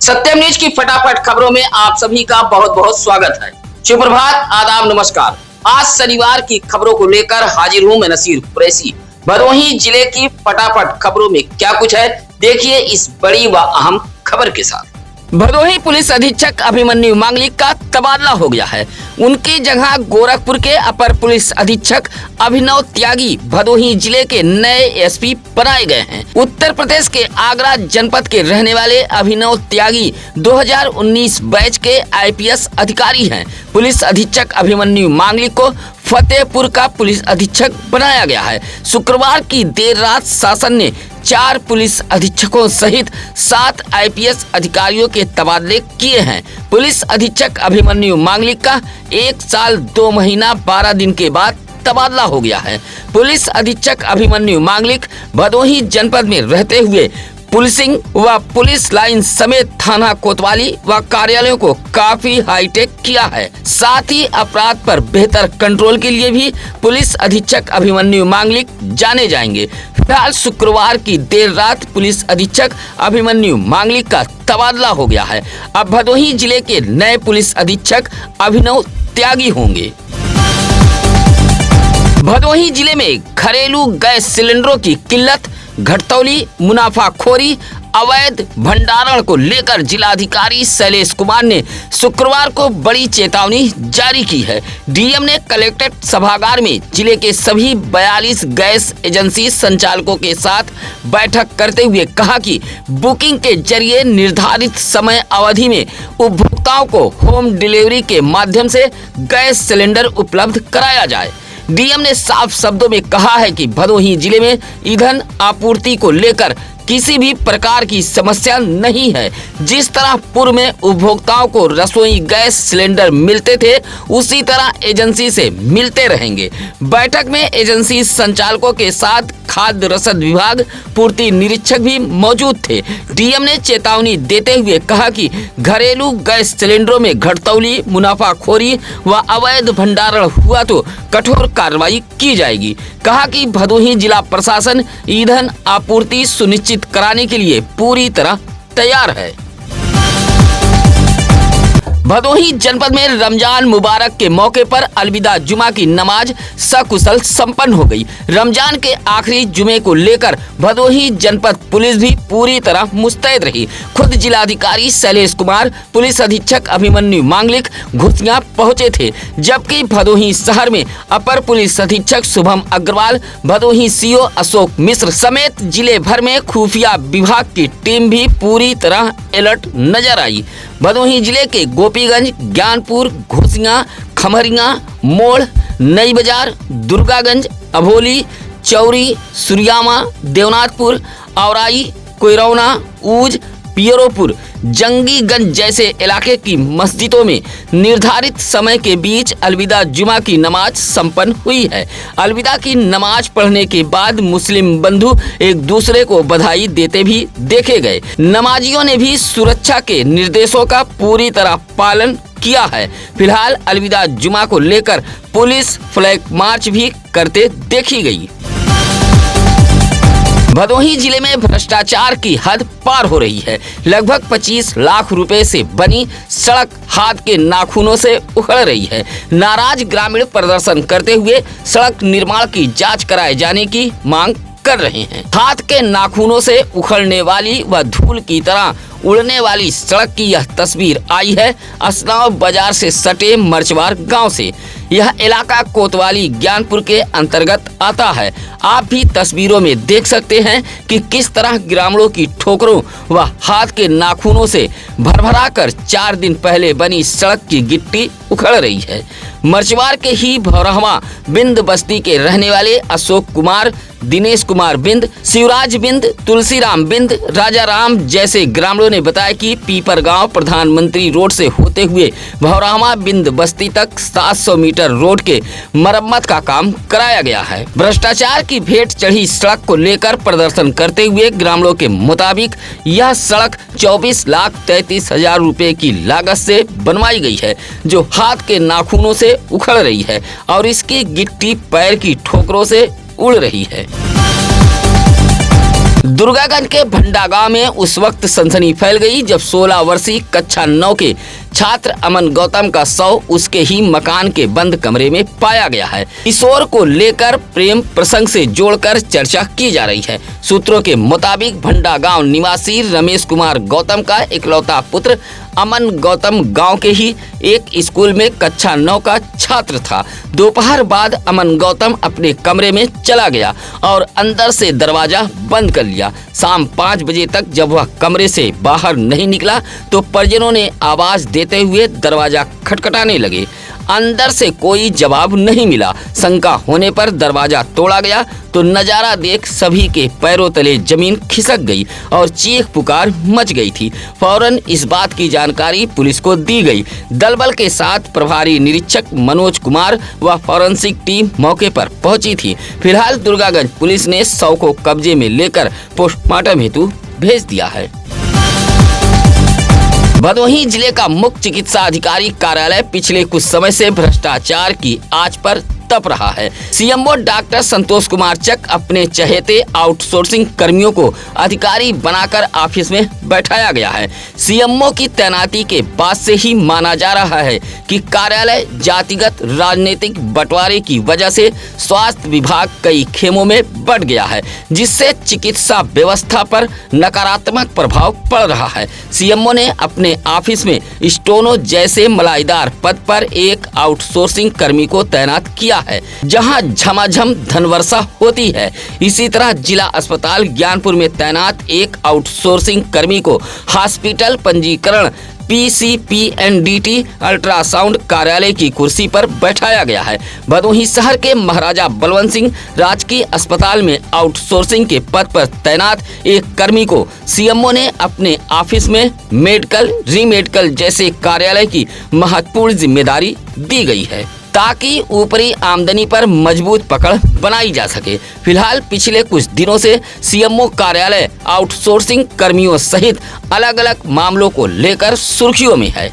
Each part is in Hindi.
सत्यम न्यूज की फटाफट खबरों में आप सभी का बहुत बहुत स्वागत है। शुभ प्रभात, आदाब, नमस्कार। आज शनिवार की खबरों को लेकर हाजिर हूं मैं नसीर कुरैशी। भदोही जिले की फटाफट खबरों में क्या कुछ है, देखिए इस बड़ी व अहम खबर के साथ। भदोही पुलिस अधीक्षक अभिमन्यु मांगलिक का तबादला हो गया है। उनकी जगह गोरखपुर के अपर पुलिस अधीक्षक अभिनव त्यागी भदोही जिले के नए एसपी बनाए गए हैं। उत्तर प्रदेश के आगरा जनपद के रहने वाले अभिनव त्यागी 2019 बैच के आईपीएस अधिकारी हैं। पुलिस अधीक्षक अभिमन्यु मांगलिक को फतेहपुर का पुलिस अधीक्षक बनाया गया है। शुक्रवार की देर रात शासन ने 4 पुलिस अधीक्षकों सहित 7 आईपीएस अधिकारियों के तबादले किए हैं। पुलिस अधीक्षक अभिमन्यु मांगलिक का 1 साल 2 महीना 12 दिन के बाद तबादला हो गया है। पुलिस अधीक्षक अभिमन्यु मांगलिक भदोही जनपद में रहते हुए पुलिसिंग व पुलिस लाइन समेत थाना कोतवाली व कार्यालयों को काफी हाईटेक किया है। साथ ही अपराध पर बेहतर कंट्रोल के लिए भी पुलिस अधीक्षक अभिमन्यु मांगलिक जाने जाएंगे। फिलहाल शुक्रवार की देर रात पुलिस अधीक्षक अभिमन्यु मांगलिक का तबादला हो गया है। अब भदोही जिले के नए पुलिस अधीक्षक अभिनव त्यागी होंगे। भदोही जिले में घरेलू गैस सिलेंडरों की किल्लत, घटतौली, मुनाफाखोरी, अवैध भंडारण को लेकर जिलाधिकारी शैलेश कुमार ने शुक्रवार को बड़ी चेतावनी जारी की है। डीएम ने कलेक्ट्रेट सभागार में जिले के सभी 42 गैस एजेंसी संचालकों के साथ बैठक करते हुए कहा कि बुकिंग के जरिए निर्धारित समय अवधि में उपभोक्ताओं को होम डिलीवरी के माध्यम से गैस सिलेंडर उपलब्ध कराया जाए। डीएम ने साफ शब्दों में कहा है कि भदोही जिले में ईंधन आपूर्ति को लेकर किसी भी प्रकार की समस्या नहीं है। जिस तरह पूर्व में उपभोक्ताओं को रसोई गैस सिलेंडर मिलते थे उसी तरह एजेंसी से मिलते रहेंगे। बैठक में एजेंसी संचालकों के साथ खाद्य रसद विभाग पूर्ति निरीक्षक भी मौजूद थे। डीएम ने चेतावनी देते हुए कहा कि घरेलू गैस सिलेंडरों में घटतौली, मुनाफाखोरी व अवैध भंडारण हुआ तो कठोर कार्रवाई की जाएगी। कहा कि भदोही जिला प्रशासन ईंधन आपूर्ति सुनिश्चित कराने के लिए पूरी तरह तैयार है। भदोही जनपद में रमजान मुबारक के मौके पर अलविदा जुमा की नमाज सकुशल संपन्न हो गई। रमजान के आखिरी जुमे को लेकर भदोही जनपद पुलिस भी पूरी तरह मुस्तैद रही। खुद जिलाधिकारी शैलेश कुमार, पुलिस अधीक्षक अभिमन्यु मांगलिक घुसियां पहुंचे थे, जबकि भदोही शहर में अपर पुलिस अधीक्षक शुभम अग्रवाल, भदोही सीओ अशोक मिश्र समेत जिले भर में खुफिया विभाग की टीम भी पूरी तरह अलर्ट नजर आई। भदोही जिले के गोपीगंज, ज्ञानपुर, घोसियां, खमरिया मोड़, नई बाजार, दुर्गागंज, अभोली, चौरी, सुरियामा, देवनाथपुर, औराई, कोयरौना, ऊज, पियरोपुर, जंगीगंज जैसे इलाके की मस्जिदों में निर्धारित समय के बीच अलविदा जुमा की नमाज संपन्न हुई है। अलविदा की नमाज पढ़ने के बाद मुस्लिम बंधु एक दूसरे को बधाई देते भी देखे गए। नमाजियों ने भी सुरक्षा के निर्देशों का पूरी तरह पालन किया है। फिलहाल अलविदा जुमा को लेकर पुलिस फ्लैग मार्च भी करते देखी गई। भदोही जिले में भ्रष्टाचार की हद पार हो रही है। लगभग 25 लाख रुपए से बनी सड़क हाथ के नाखूनों से उखड़ रही है। नाराज ग्रामीण प्रदर्शन करते हुए सड़क निर्माण की जांच कराए जाने की मांग कर रहे हैं। हाथ के नाखूनों से उखड़ने वाली व धूल की तरह उड़ने वाली सड़क की यह तस्वीर आई है असनाव बाजार से सटे मर्चवार गांव से। यह इलाका कोतवाली ज्ञानपुर के अंतर्गत आता है। आप भी तस्वीरों में देख सकते हैं कि किस तरह ग्रामीणों की ठोकरों व हाथ के नाखूनों से भरभरा कर 4 दिन पहले बनी सड़क की गिट्टी उखड़ रही है। मर्चवार के ही भौरहवा बिंद बस्ती के रहने वाले अशोक कुमार, दिनेश कुमार बिंद, शिवराज बिंद, तुलसीराम बिंद, राजा राम जैसे ग्रामीणों ने बताया कि पीपर गांव प्रधानमंत्री रोड से होते हुए भौरहवा बिंद बस्ती तक 700 मीटर रोड के मरम्मत का काम कराया गया है। भ्रष्टाचार की भेंट चढ़ी सड़क को लेकर प्रदर्शन करते हुए ग्रामीणों के मुताबिक यह सड़क 24,33,000 रुपए की लागत से बनवाई गई है, जो हाथ के नाखूनों से उखड़ रही है और इसकी गिट्टी पैर की ठोकरों से उड़ रही है। दुर्गागंज के भंडा गांव में उस वक्त सनसनी फैल गई जब 16 वर्षीय कक्षा 9 के छात्र अमन गौतम का शव उसके ही मकान के बंद कमरे में पाया गया है। किशोर को लेकर प्रेम प्रसंग से जोड़कर चर्चा की जा रही है। सूत्रों के मुताबिक भंडा गांव निवासी रमेश कुमार गौतम का इकलौता पुत्र अमन गौतम गांव के ही एक स्कूल में कक्षा 9 का छात्र था। दोपहर बाद अमन गौतम अपने कमरे में चला गया और अंदर से दरवाजा बंद कर लिया। शाम 5 बजे तक जब वह कमरे से बाहर नहीं निकला तो परिजनों ने आवाज देते हुए दरवाजा खटखटाने लगे। अंदर से कोई जवाब नहीं मिला। शंका होने पर दरवाजा तोड़ा गया तो नजारा देख सभी के पैरों तले जमीन खिसक गई और चीख पुकार मच गई थी। फौरन इस बात की जानकारी पुलिस को दी गई। दलबल के साथ प्रभारी निरीक्षक मनोज कुमार व फॉरेंसिक टीम मौके पर पहुंची थी। फिलहाल दुर्गागंज पुलिस ने शव को कब्जे में लेकर पोस्टमार्टम हेतु भेज दिया है। भदोही जिले का मुख्य चिकित्सा अधिकारी कार्यालय पिछले कुछ समय से भ्रष्टाचार की आंच पर तप रहा है। सीएमओ डॉक्टर संतोष कुमार चक अपने चहेते आउटसोर्सिंग कर्मियों को अधिकारी बनाकर ऑफिस में बैठाया गया है। सीएमओ की तैनाती के बाद से ही माना जा रहा है कि कार्यालय जातिगत राजनीतिक बंटवारे की वजह से स्वास्थ्य विभाग कई खेमों में बंट गया है, जिससे चिकित्सा व्यवस्था पर नकारात्मक प्रभाव पड़ रहा है। सीएमओ ने अपने ऑफिस में स्टोनो जैसे मलाईदार पद पर एक आउटसोर्सिंग कर्मी को तैनात किया है, जहां झमाझम धनवर्षा होती है। इसी तरह जिला अस्पताल ज्ञानपुर में तैनात एक आउटसोर्सिंग कर्मी को हॉस्पिटल पंजीकरण PCPNDT अल्ट्रासाउंड कार्यालय की कुर्सी पर बैठाया गया है। भदोही शहर के महाराजा बलवंत सिंह राजकीय अस्पताल में आउटसोर्सिंग के पद पर तैनात एक कर्मी को सीएमओ ने अपने ऑफिस में मेडिकल रीमेडिकल जैसे कार्यालय की महत्वपूर्ण जिम्मेदारी दी गई है, ताकि ऊपरी आमदनी पर मजबूत पकड़ बनाई जा सके। फिलहाल पिछले कुछ दिनों से सीएमओ कार्यालय आउटसोर्सिंग कर्मियों सहित अलग अलग मामलों को लेकर सुर्खियों में है।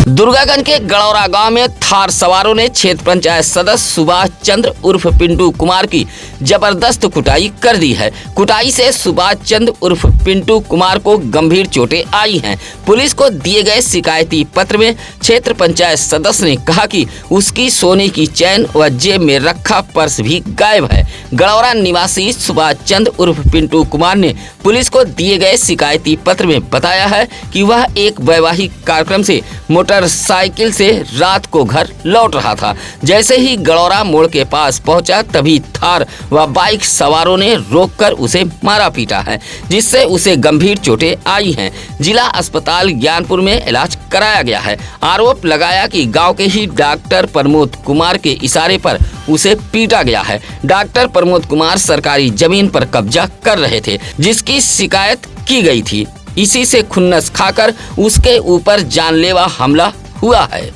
दुर्गागंज के गड़ौरा गांव में थार सवारों ने क्षेत्र पंचायत सदस्य सुभाष चंद्र उर्फ पिंटू कुमार की जबरदस्त कुटाई कर दी है। कुटाई से सुभाष चंद्र उर्फ पिंटू कुमार को गंभीर चोटें आई हैं। पुलिस को दिए गए शिकायती पत्र में क्षेत्र पंचायत सदस्य ने कहा कि उसकी सोने की चैन व जेब में रखा पर्स भी गायब है। गड़ौरा निवासी सुभाष चंद्र उर्फ पिंटू कुमार ने पुलिस को दिए गए शिकायती पत्र में बताया है कि वह एक वैवाहिक कार्यक्रम से मोटरसाइकिल से रात को घर लौट रहा था। जैसे ही गड़ौरा मोड़ के पास पहुंचा तभी थार व बाइक सवारों ने रोककर उसे मारा पीटा है, जिससे उसे गंभीर चोटें आई हैं। जिला अस्पताल ज्ञानपुर में इलाज कराया गया है। आरोप लगाया कि गांव के ही डॉक्टर प्रमोद कुमार के इशारे पर उसे पीटा गया है। डॉक्टर प्रमोद कुमार सरकारी जमीन पर कब्जा कर रहे थे, जिसकी शिकायत की गई थी। इसी से खुन्नस खाकर उसके ऊपर जानलेवा हमला हुआ है।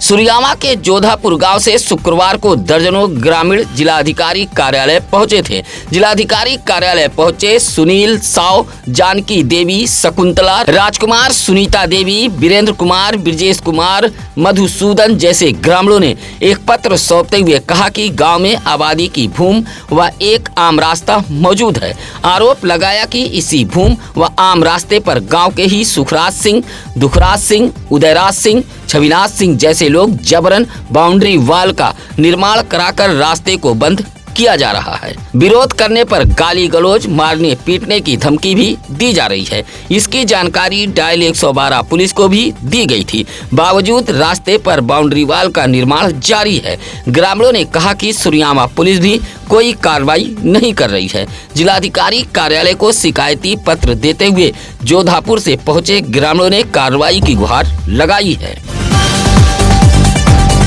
सुरियामा के जोधापुर गांव से शुक्रवार को दर्जनों ग्रामीण जिलाधिकारी कार्यालय पहुंचे थे। जिलाधिकारी कार्यालय पहुंचे सुनील साव, जानकी देवी, शकुंतला राजकुमार, सुनीता देवी, वीरेंद्र कुमार, ब्रजेश कुमार, मधुसूदन जैसे ग्रामीणों ने एक पत्र सौंपते हुए कहा कि गांव में आबादी की भूमि व एक आम रास्ता मौजूद है। आरोप लगाया कि इसी भूमि व आम रास्ते पर गाँव के ही सुखराज सिंह, दुखराज सिंह, उदयराज सिंह, छविनाथ सिंह जैसे लोग जबरन बाउंड्री वाल का निर्माण कराकर रास्ते को बंद किया जा रहा है। विरोध करने पर गाली गलौज, मारने पीटने की धमकी भी दी जा रही है। इसकी जानकारी डायल 112 पुलिस को भी दी गई थी। बावजूद रास्ते पर बाउंड्री वाल का निर्माण जारी है। ग्रामीणों ने कहा कि सुरियामा पुलिस भी कोई कार्रवाई नहीं कर रही है। जिलाधिकारी कार्यालय को शिकायती पत्र देते हुए जोधापुर से पहुंचे ग्रामीणों ने कार्रवाई की गुहार लगाई है।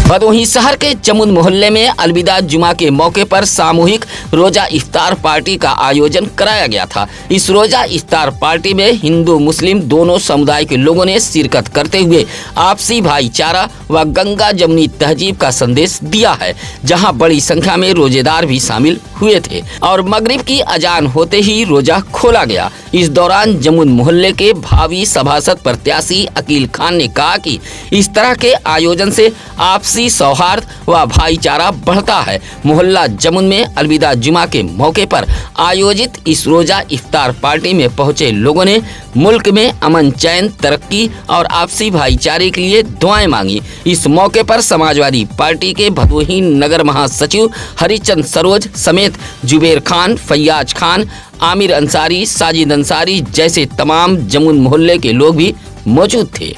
भदोही शहर के जमुन मोहल्ले में अलविदा जुमा के मौके पर सामूहिक रोजा इफ्तार पार्टी का आयोजन कराया गया था। इस रोजा इफ्तार पार्टी में हिंदू मुस्लिम दोनों समुदाय के लोगों ने शिरकत करते हुए आपसी भाईचारा व गंगा जमुनी तहजीब का संदेश दिया है, जहां बड़ी संख्या में रोजेदार भी शामिल हुए थे और मगरिब की अजान होते ही रोजा खोला गया। इस दौरान जमुन मोहल्ले के भावी सभासद प्रत्याशी अकील खान ने कहा कि इस तरह के आयोजन से आपसी आपसी सौहार्द व भाईचारा बढ़ता है। मोहल्ला जमुन में अलविदा जुमा के मौके पर आयोजित इस रोजा इफ्तार पार्टी में पहुंचे लोगों ने मुल्क में अमन, चैन, तरक्की और आपसी भाईचारे के लिए दुआएं मांगी। इस मौके पर समाजवादी पार्टी के भदोही नगर महासचिव हरिचंद सरोज समेत जुबेर खान, फैयाज खान, आमिर अंसारी, साजिद अंसारी जैसे तमाम जमुन मोहल्ले के लोग भी मौजूद थे।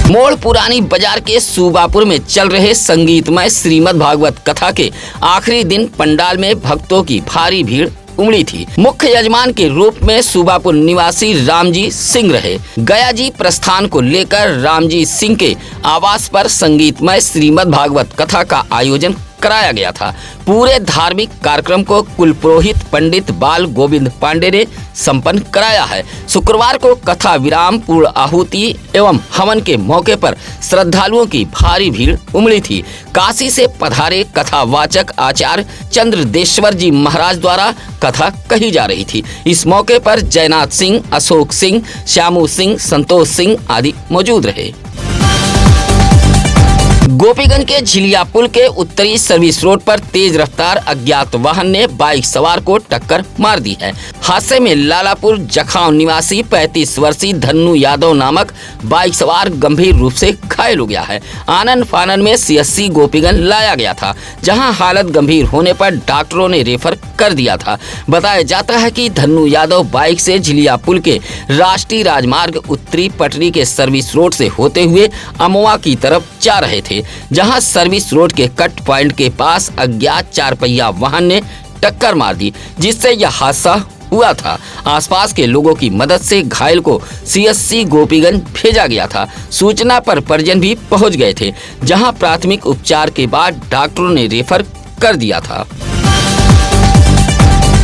मोड़ पुरानी बाजार के सूबापुर में चल रहे संगीतमय श्रीमद् भागवत कथा के आखिरी दिन पंडाल में भक्तों की भारी भीड़ उमड़ी थी। मुख्य यजमान के रूप में सूबापुर निवासी रामजी सिंह रहे। गया जी प्रस्थान को लेकर रामजी सिंह के आवास पर संगीतमय श्रीमद् भागवत कथा का आयोजन कराया गया था। पूरे धार्मिक कार्यक्रम को कुल पुरोहित पंडित बाल गोविंद पांडे ने संपन्न कराया है। शुक्रवार को कथा विराम, पूर्ण आहुति एवं हवन के मौके पर श्रद्धालुओं की भारी भीड़ उमड़ी थी। काशी से पधारे कथावाचक आचार्य चंद्रदेश्वर जी महाराज द्वारा कथा कही जा रही थी। इस मौके पर जयनाथ सिंह, अशोक सिंह, श्यामू सिंह, संतोष सिंह आदि मौजूद रहे। गोपीगंज के झिलिया पुल के उत्तरी सर्विस रोड पर तेज रफ्तार अज्ञात वाहन ने बाइक सवार को टक्कर मार दी है। हादसे में लालापुर जखाव निवासी 35 वर्षीय धन्नू यादव नामक बाइक सवार गंभीर रूप से घायल हो गया है। आनन फानन में सीएससी गोपीगंज लाया गया था, जहां हालत गंभीर होने पर डॉक्टरों ने रेफर कर दिया था। बताया जाता है कि धन्नू यादव बाइक से झिलिया पुल के राष्ट्रीय राजमार्ग उत्तरी पटरी के सर्विस रोड से होते हुए अमवा की तरफ जा रहे थे, जहां सर्विस रोड के कट पॉइंट के पास अज्ञात 4 पहिया वाहन ने टक्कर मार दी, जिससे यह हादसा हुआ था। आसपास के लोगों की मदद से घायल को सीएससी गोपीगंज भेजा गया था। सूचना पर परिजन भी पहुंच गए थे, जहां प्राथमिक उपचार के बाद डॉक्टरों ने रेफर कर दिया था।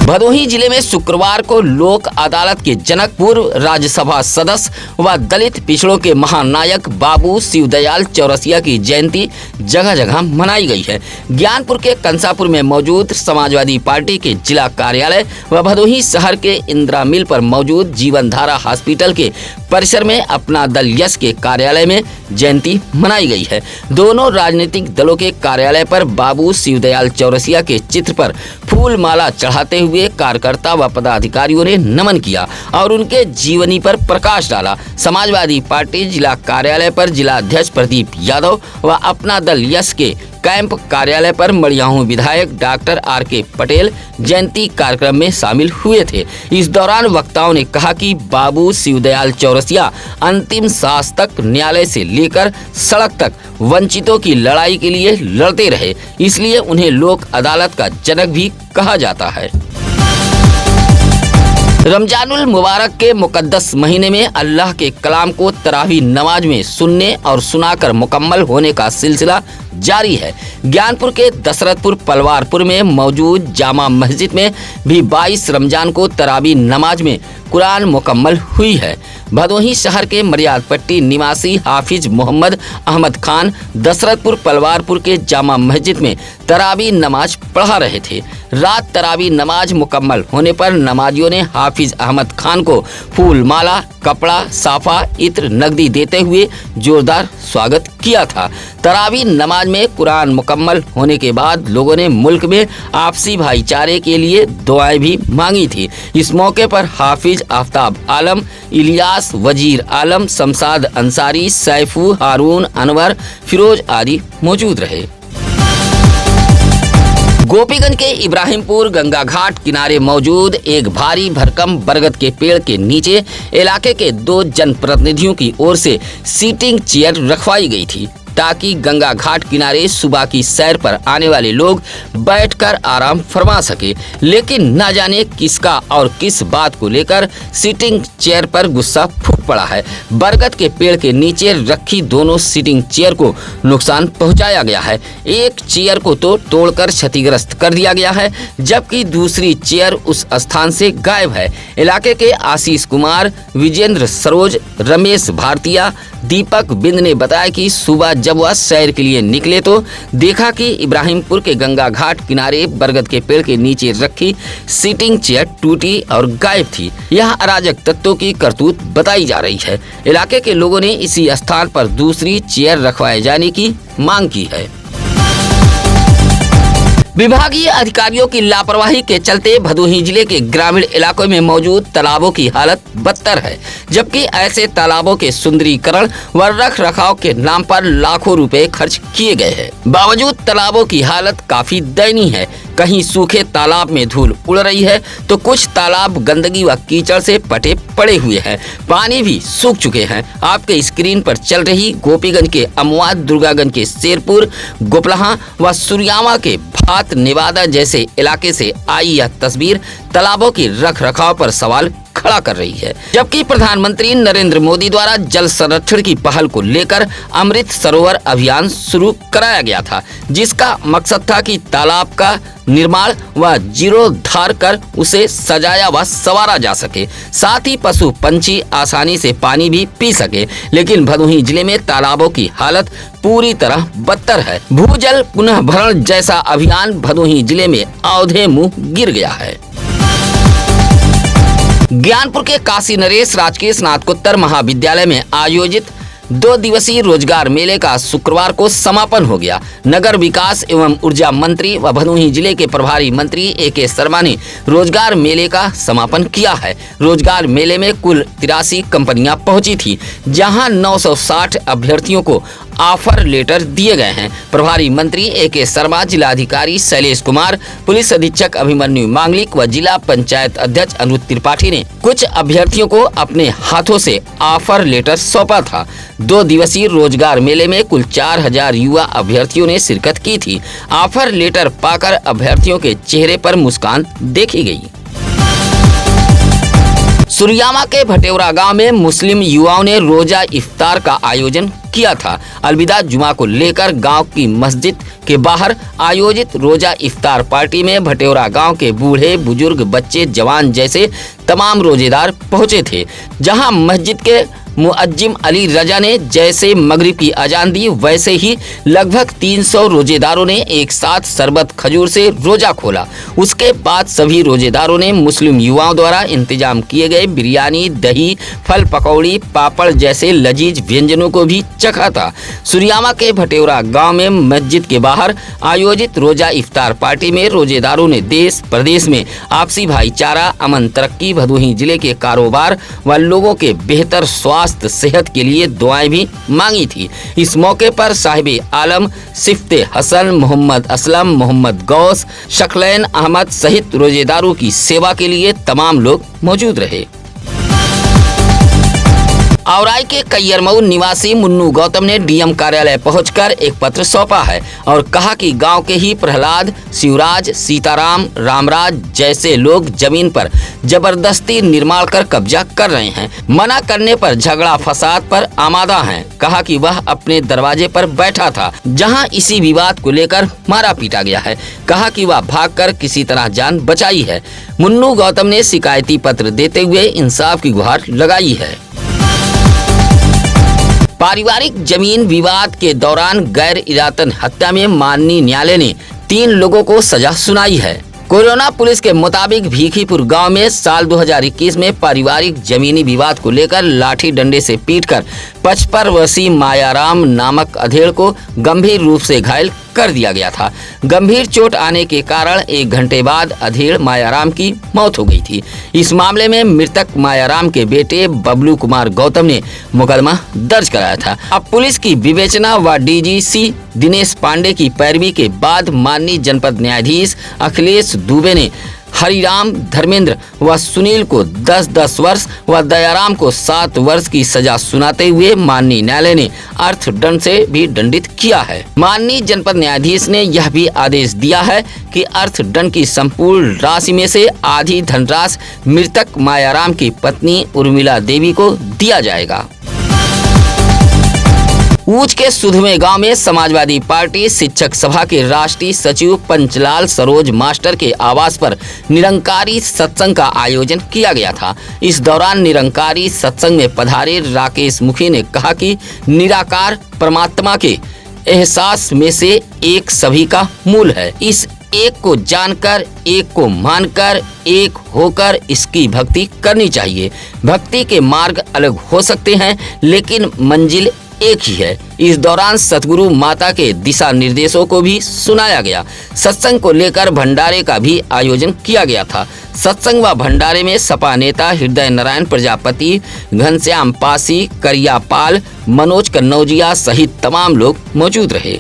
भदोही जिले में शुक्रवार को लोक अदालत के जनक, पूर्व राज्यसभा सदस्य व दलित पिछड़ों के महानायक बाबू शिवदयाल चौरसिया की जयंती जगह जगह मनाई गई है। ज्ञानपुर के कंसापुर में मौजूद समाजवादी पार्टी के जिला कार्यालय व भदोही शहर के इंदिरा मिल पर मौजूद जीवन धारा हॉस्पिटल के परिसर में अपना दल यश के कार्यालय में जयंती मनाई गई है। दोनों राजनीतिक दलों के कार्यालय पर बाबू शिवदयाल चौरसिया के चित्र पर फूल माला चढ़ाते हुए कार्यकर्ता व पदाधिकारियों ने नमन किया और उनके जीवनी पर प्रकाश डाला। समाजवादी पार्टी जिला कार्यालय पर जिला अध्यक्ष प्रदीप यादव व अपना दल यश के कैंप कार्यालय पर मड़ियाहू विधायक डॉक्टर आर.के. पटेल जयंती कार्यक्रम में शामिल हुए थे। इस दौरान वक्ताओं ने कहा कि बाबू शिवदयाल चौरसिया अंतिम सांस तक न्यायालय से लेकर सड़क तक वंचितों की लड़ाई के लिए लड़ते रहे, इसलिए उन्हें लोक अदालत का जनक भी कहा जाता है। रमजानुल मुबारक के मुकद्दस महीने में अल्लाह के कलाम को तरावी नमाज में सुनने और सुनाकर मुकम्मल होने का सिलसिला जारी है। ज्ञानपुर के दशरथपुर पलवारपुर में मौजूद जामा मस्जिद में भी 22 रमजान को तरावी नमाज में कुरान मुकम्मल हुई है। भदोही शहर के मर्याद पट्टी निवासी हाफिज मोहम्मद अहमद खान दशरथपुर पलवारपुर के जामा मस्जिद में तरावी नमाज पढ़ा रहे थे। रात तरावी नमाज मुकम्मल होने पर नमाजियों ने हाफिज अहमद खान को फूल माला, कपड़ा, साफा, इत्र, नकदी देते हुए जोरदार स्वागत किया था। तरावी नमाज में कुरान मुकम्मल होने के बाद लोगों ने मुल्क में आपसी भाईचारे के लिए दुआएं भी मांगी थी। इस मौके पर हाफिज आफ्ताब आलम, इलियास, वजीर आलम, शमशाद अंसारी, सैफू, हारून, अनवर, फिरोज आदि मौजूद रहे। गोपीगंज के इब्राहिमपुर गंगा घाट किनारे मौजूद एक भारी भरकम बरगद के पेड़ के नीचे इलाके के 2 जनप्रतिनिधियों की ओर से सीटिंग चेयर रखवाई गई थी, ताकि गंगा घाट किनारे सुबह की सैर पर आने वाले लोग बैठकर आराम फरमा सके। लेकिन न जाने किसका और किस बात को लेकर सीटिंग चेयर पर गुस्सा फूट पड़ा है। बरगद के पेड़ के नीचे रखी दोनों सीटिंग चेयर को नुकसान पहुंचाया गया है। एक चेयर को तो तोड़कर क्षतिग्रस्त कर दिया गया है, जबकि दूसरी चेयर उस स्थान से गायब है। इलाके के आशीष कुमार, विजेंद्र सरोज, रमेश भारतीय, दीपक बिंद ने बताया कि सुबह जब वह सैर के लिए निकले तो देखा कि इब्राहिमपुर के गंगा घाट किनारे बरगद के पेड़ के नीचे रखी सीटिंग चेयर टूटी और गायब थी। यह अराजक तत्वों की करतूत बताई जा रही है। इलाके के लोगों ने इसी स्थान पर दूसरी चेयर रखवाए जाने की मांग की है। विभागीय अधिकारियों की लापरवाही के चलते भदोही जिले के ग्रामीण इलाकों में मौजूद तालाबों की हालत बदतर है, जबकि ऐसे तालाबों के सुंदरीकरण व रख रखाव के नाम पर लाखों रुपए खर्च किए गए हैं। बावजूद तालाबों की हालत काफी दयनीय है। कहीं सूखे तालाब में धूल उड़ रही है तो कुछ तालाब गंदगी व कीचड़ से पटे पड़े हुए हैं। पानी भी सूख चुके हैं। आपके स्क्रीन पर चल रही गोपीगंज के अमवा, दुर्गागंज के शेरपुर, गोपलहा व सुरियामा के भात नेवादा जैसे इलाके से आई यह तस्वीर तालाबों की रख रखाव पर सवाल खड़ा कर रही है। जबकि प्रधानमंत्री नरेंद्र मोदी द्वारा जल संरक्षण की पहल को लेकर अमृत सरोवर अभियान शुरू कराया गया था, जिसका मकसद था कि तालाब का निर्माण व जीर्णोद्धार कर उसे सजाया व संवारा जा सके, साथ ही पशु पंछी आसानी से पानी भी पी सके। लेकिन भदोही जिले में तालाबों की हालत पूरी तरह बदतर है। भूजल पुनः भरण जैसा अभियान भदोही जिले में औंधे मुंह गिर गया है। ज्ञानपुर के काशी नरेश राजकीय स्नातकोत्तर महाविद्यालय में आयोजित 2 दिवसीय रोजगार मेले का शुक्रवार को समापन हो गया। नगर विकास एवं ऊर्जा मंत्री व भदोही जिले के प्रभारी मंत्री AK शर्मा ने रोजगार मेले का समापन किया है। रोजगार मेले में कुल 83 कंपनियां पहुंची थी, जहां 960 अभ्यर्थियों को ऑफर लेटर दिए गए हैं। प्रभारी मंत्री AK शर्मा, जिलाधिकारी शैलेश कुमार, पुलिस अधीक्षक अभिमन्यु मांगलिक व जिला पंचायत अध्यक्ष अनुज त्रिपाठी ने कुछ अभ्यर्थियों को अपने हाथों से ऑफर लेटर सौंपा था। 2 दिवसीय रोजगार मेले में कुल 4000 युवा अभ्यर्थियों ने शिरकत की थी। ऑफर लेटर पाकर अभ्यर्थियों के चेहरे पर मुस्कान देखी गई। सुरियामा के भटेवरा गांव में मुस्लिम युवाओं ने रोजा इफ्तार का आयोजन किया था। अलविदा जुमा को लेकर गांव की मस्जिद के बाहर आयोजित रोजा इफ्तार पार्टी में भटेवरा गांव के बूढ़े बुजुर्ग, बच्चे, जवान जैसे तमाम रोजेदार पहुंचे थे। जहां मस्जिद के मुअज्जिम अली रजा ने जैसे मगरिब की अजान दी, वैसे ही लगभग 300 रोजेदारों ने एक साथ शरबत खजूर से रोजा खोला। उसके बाद सभी रोजेदारों ने मुस्लिम युवाओं द्वारा इंतजाम किए गए बिरयानी, दही, फल पकौड़ी, पापड़ जैसे लजीज व्यंजनों को भी चखा था। सुरियामा के भटेवरा गांव में मस्जिद के बाहर आयोजित रोजा इफ्तार पार्टी में रोजेदारों ने देश प्रदेश में आपसी भाईचारा, अमन, तरक्की, भदोही जिले के कारोबार व लोगों के बेहतर स्वास्थ्य सेहत के लिए दुआएं भी मांगी थी। इस मौके पर साहिब आलम, सिफ्ते हसन, मोहम्मद असलम, मोहम्मद गौस, शक्लैन अहमद सहित रोजेदारों की सेवा के लिए तमाम लोग मौजूद रहे। औराई के कैयरमऊ निवासी मुन्नू गौतम ने डीएम कार्यालय पहुंचकर एक पत्र सौंपा है और कहा कि गांव के ही प्रहलाद, शिवराज, सीताराम, रामराज जैसे लोग जमीन पर जबरदस्ती निर्माण कर कब्जा कर रहे हैं। मना करने पर झगड़ा फसाद पर आमादा हैं। कहा कि वह अपने दरवाजे पर बैठा था, जहां इसी विवाद को लेकर मारा पीटा गया है। कहा कि वह भागकर किसी तरह जान बचाई है। मुन्नू गौतम ने शिकायती पत्र देते हुए इंसाफ की गुहार लगाई है। पारिवारिक जमीन विवाद के दौरान गैर इरादतन हत्या में माननीय न्यायालय ने 3 लोगों को सजा सुनाई है। कोरोना पुलिस के मुताबिक भीखीपुर गांव में साल 2021 में पारिवारिक जमीनी विवाद को लेकर लाठी डंडे से पीटकर 55 वर्षीय मायाराम नामक अधेड़ को गंभीर रूप से घायल कर दिया गया था। गंभीर चोट आने के कारण 1 घंटे बाद अधेड़ मायाराम की मौत हो गई थी। इस मामले में मृतक मायाराम के बेटे बबलू कुमार गौतम ने मुकदमा दर्ज कराया था। अब पुलिस की विवेचना व DGC दिनेश पांडे की पैरवी के बाद माननीय जनपद न्यायाधीश अखिलेश दुबे ने हरिराम, धर्मेंद्र व सुनील को 10-10 वर्ष व दयाराम को 7 वर्ष की सजा सुनाते हुए माननीय न्यायालय ने अर्थदंड से भी दंडित किया है। माननीय जनपद न्यायाधीश ने यह भी आदेश दिया है कि अर्थदंड की संपूर्ण राशि में से आधी धनराशि मृतक मायाराम की पत्नी उर्मिला देवी को दिया जाएगा। ऊंच के सुधमे गांव में समाजवादी पार्टी शिक्षक सभा के राष्ट्रीय सचिव पंचलाल सरोज मास्टर के आवास पर निरंकारी सत्संग का आयोजन किया गया था। इस दौरान निरंकारी सत्संग में पधारे राकेश मुखी ने कहा कि निराकार परमात्मा के एहसास में से एक सभी का मूल है। इस एक को जानकर, एक को मानकर, एक होकर इसकी भक्ति करनी चाहिए। भक्ति के मार्ग अलग हो सकते हैं लेकिन मंजिल एक ही है। इस दौरान सतगुरु माता के दिशा निर्देशों को भी सुनाया गया। सत्संग को लेकर भंडारे का भी आयोजन किया गया था। सत्संग व भंडारे में सपा नेता हृदय नारायण प्रजापति, घनश्याम पासी, करियापाल, मनोज कन्नौजिया सहित तमाम लोग मौजूद रहे।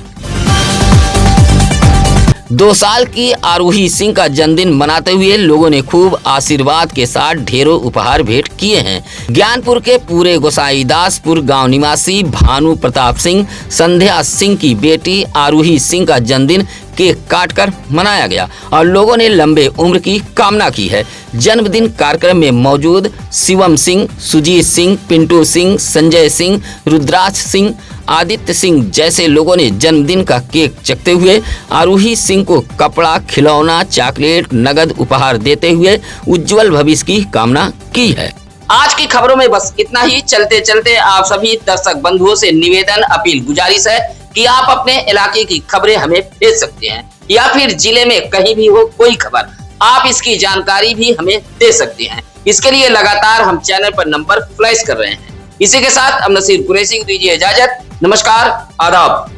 2 साल की आरूही सिंह का जन्मदिन मनाते हुए लोगों ने खूब आशीर्वाद के साथ ढेरों उपहार भेंट किए हैं। ज्ञानपुर के पूरे गोसाईदासपुर गांव निवासी भानु प्रताप सिंह, संध्या सिंह की बेटी आरूही सिंह का जन्मदिन केक काटकर मनाया गया और लोगों ने लंबे उम्र की कामना की है। जन्मदिन कार्यक्रम में मौजूद शिवम सिंह, सुजीत सिंह, पिंटू सिंह, संजय सिंह, रुद्राक्ष सिंह, आदित्य सिंह जैसे लोगों ने जन्मदिन का केक चखते हुए आरूही सिंह को कपड़ा, खिलौना, चॉकलेट, नगद उपहार देते हुए उज्जवल भविष्य की कामना की है। आज की खबरों में बस इतना ही। चलते चलते आप सभी दर्शक बंधुओं से निवेदन, अपील, गुजारिश है कि आप अपने इलाके की खबरें हमें भेज सकते हैं या फिर जिले में कहीं भी हो कोई खबर, आप इसकी जानकारी भी हमें दे सकते हैं। इसके लिए लगातार हम चैनल पर नंबर फ्लैश कर रहे हैं। इसी के साथ अब नसीर कुरैशी को दीजिए इजाजत। नमस्कार, आदाब।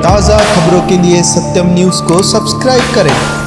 ताज़ा खबरों के लिए सत्यम न्यूज़ को सब्सक्राइब करें।